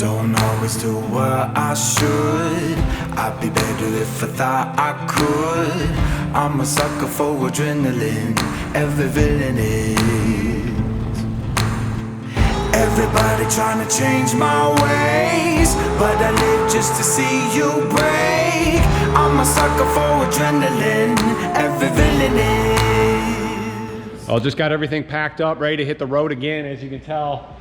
Don't always do what I should. I'd be better if I thought I could. I'm a sucker for adrenaline, every villain is. Everybody trying to change my ways, but I live just to see you break. I'm a sucker for adrenaline, every villain is. I just got everything packed up, ready to hit the road again. As you can tell,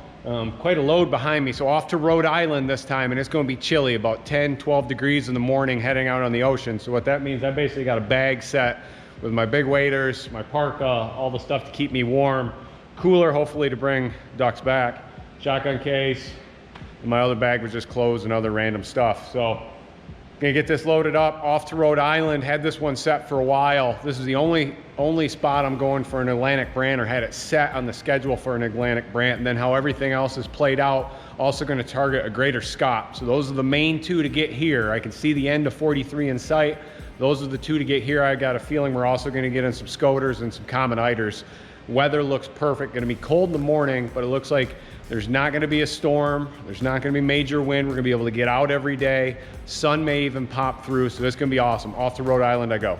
quite a load behind me. So off to Rhode Island this time, and it's going to be chilly, about 10, 12 degrees in the morning, heading out on the ocean. So what that means, I basically got a bag set with my big waders, my parka, all the stuff to keep me warm, cooler hopefully to bring ducks back, shotgun case, and my other bag was just clothes and other random stuff. So gonna get this loaded up, off to Rhode Island. Had this one set for a while. This is the only spot I'm going for an Atlantic Brant, or had it set on the schedule for an Atlantic Brant. And then how everything else is played out, also going to target a greater Scaup. So those are the main two to get here. I can see the end of 43 in sight. Those are the two to get here. I got a feeling we're also going to get in some Scoters and some common Eiders. Weather looks perfect. Going to be cold in the morning, but it looks like there's not going to be a storm. There's not going to be major wind. We're going to be able to get out every day. Sun may even pop through, so this is going to be awesome. Off to Rhode Island I go.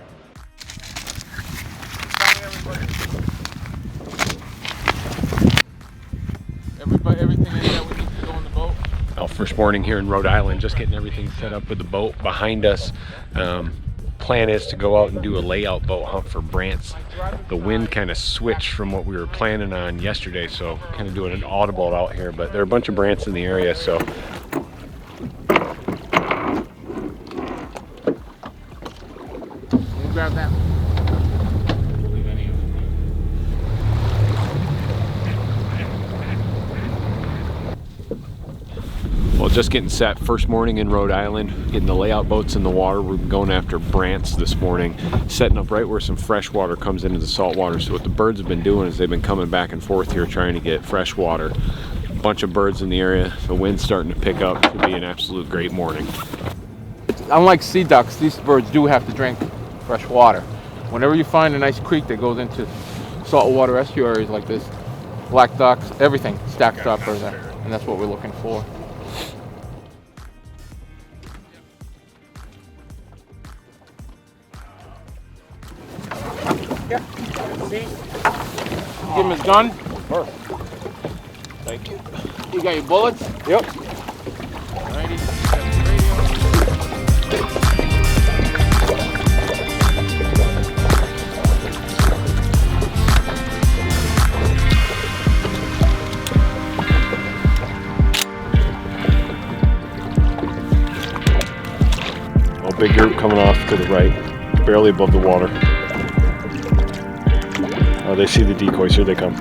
Everything in there we need to go on the boat. Well, first morning here in Rhode Island, just getting everything set up with the boat behind us. Plan is to go out and do a layout boat hunt for Brants. The wind kind of switched from what we were planning on yesterday, so kind of doing an audible out here, but there are a bunch of Brants in the area, so. We'll grab that. Well, just getting set, first morning in Rhode Island, getting the layout boats in the water. We're going after Brants this morning, setting up right where some fresh water comes into the salt water. So what the birds have been doing is they've been coming back and forth here trying to get fresh water. A bunch of birds in the area, the wind's starting to pick up. It'll be an absolute great morning. Unlike sea ducks, these birds do have to drink fresh water. Whenever you find a nice creek that goes into saltwater estuaries like this, black ducks, everything stacks up for them, and that's what we're looking for. Give him his gun. Perfect. Thank you. You got your bullets? Yep. Alrighty. Well, big group coming off to the right, barely above the water. Oh, they see the decoys. Here they come.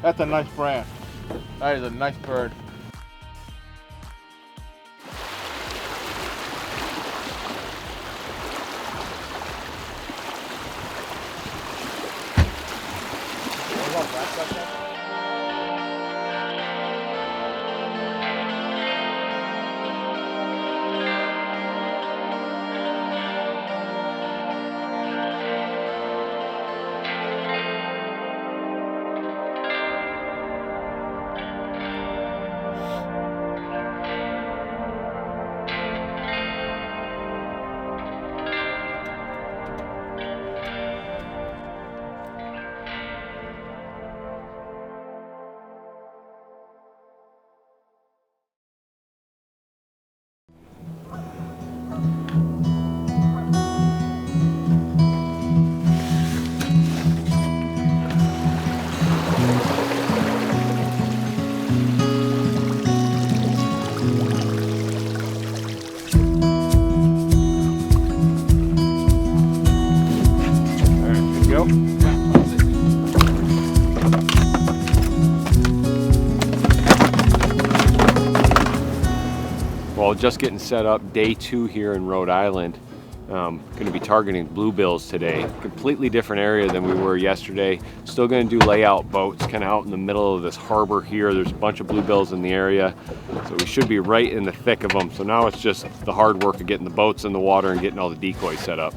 That's a nice brand. That is a nice bird. Well, just getting set up, day 2 here in Rhode Island. Going to be targeting bluebills today. Completely different area than we were yesterday. Still going to do layout boats kind of out in the middle of this harbor here. There's a bunch of bluebills in the area, so we should be right in the thick of them. So now it's just the hard work of getting the boats in the water and getting all the decoys set up.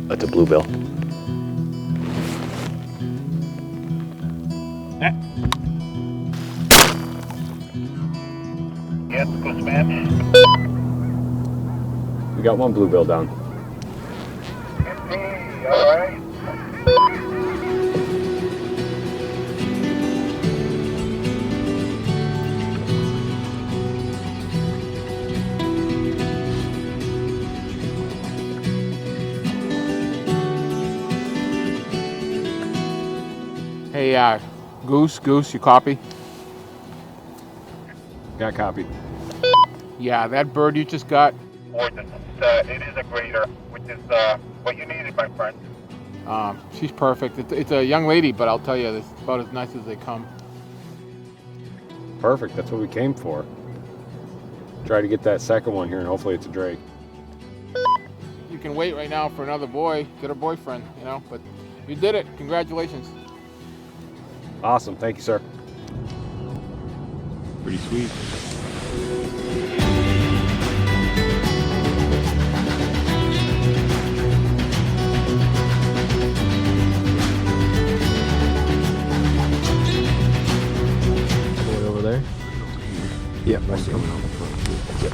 That's a bluebill. Yes, Goose man. We got one bluebill down. Hey, all right. Hey, Goose, you copy? Got copied. Yeah, that bird you just got, Warden, it is a grader, which is what you needed, my friend. she's perfect. It's a young lady, but I'll tell you, it's about as nice as they come. Perfect, that's what we came for. Try to get that second one here and hopefully it's a drake. You can wait right now for another boy, get her boyfriend, you know, but you did it. Congratulations. Awesome, thank you, sir. Pretty sweet. Boy over there? Yep, I see him. Yep.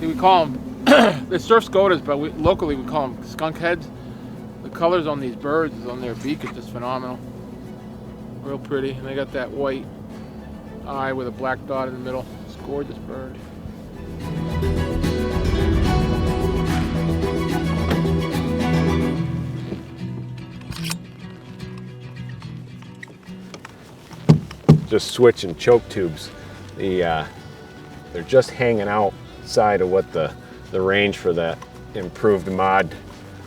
We call them, they're surf scotas, but locally we call them skunk heads. The colors on these birds, on their beak, is just phenomenal. Real pretty, and they got that white eye with a black dot in the middle. It's a gorgeous bird. Just switching choke tubes. They're just hanging outside of what the range for that improved mod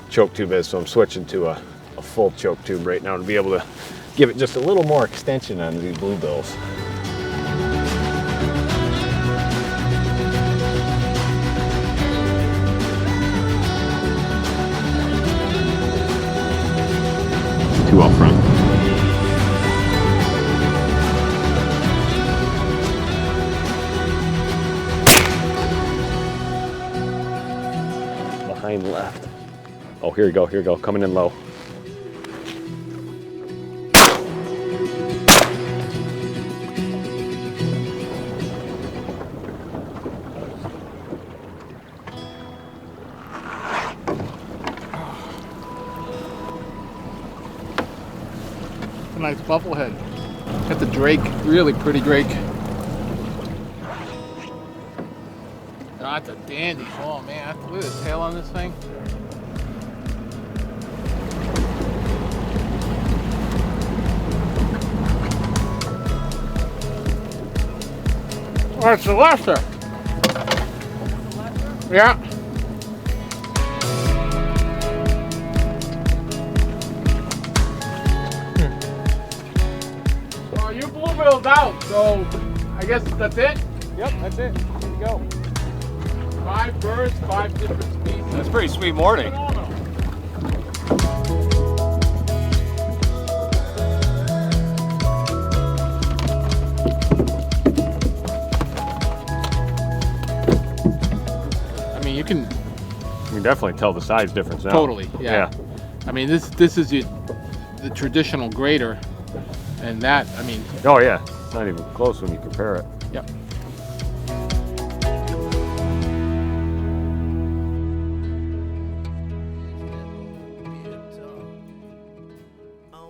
choke tube is, so I'm switching to a full choke tube right now to be able to give it just a little more extension on these bluebills. Two out front. Behind left. Oh, here you go, coming in low. It's a nice bubblehead. Got the drake, really pretty drake. Oh, that's a dandy. Oh man, look at the tail on this thing. Oh, it's a lefter. Yeah. Well, you bluebilled out, so I guess that's it. Yep, that's it. Here you go. 5 birds, 5 different species. That's a pretty sweet morning. Phenomenal. I mean, you can You can definitely tell the size difference now. totally, yeah. I mean, this is the traditional grater, and that, I mean, Oh yeah, it's not even close when you compare it. yep.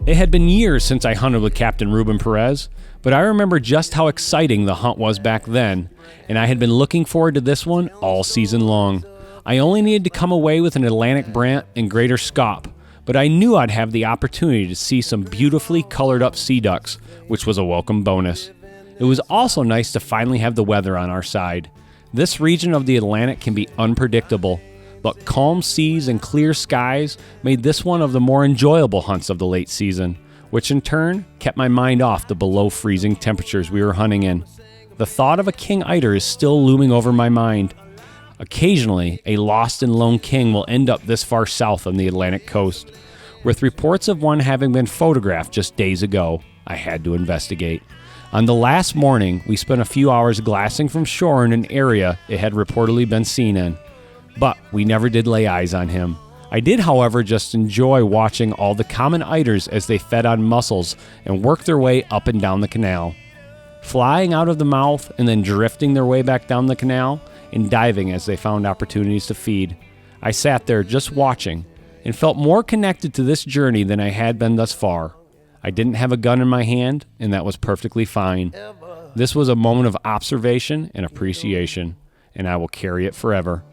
It had been years since I hunted with Captain Ruben Perez, but I remember just how exciting the hunt was back then, and I had been looking forward to this one all season long. I only needed to come away with an Atlantic Brant and greater Scaup, but I knew I'd have the opportunity to see some beautifully colored up sea ducks, which was a welcome bonus. It was also nice to finally have the weather on our side. This region of the Atlantic can be unpredictable, but calm seas and clear skies made this one of the more enjoyable hunts of the late season, which in turn kept my mind off the below freezing temperatures we were hunting in. The thought of a King Eider is still looming over my mind. Occasionally, a lost and lone king will end up this far south on the Atlantic coast. With reports of one having been photographed just days ago, I had to investigate. On the last morning, we spent a few hours glassing from shore in an area it had reportedly been seen in. But we never did lay eyes on him. I did, however, just enjoy watching all the common eiders as they fed on mussels and worked their way up and down the canal. Flying out of the mouth and then drifting their way back down the canal and diving as they found opportunities to feed. I sat there just watching and felt more connected to this journey than I had been thus far. I didn't have a gun in my hand, and that was perfectly fine. This was a moment of observation and appreciation, and I will carry it forever.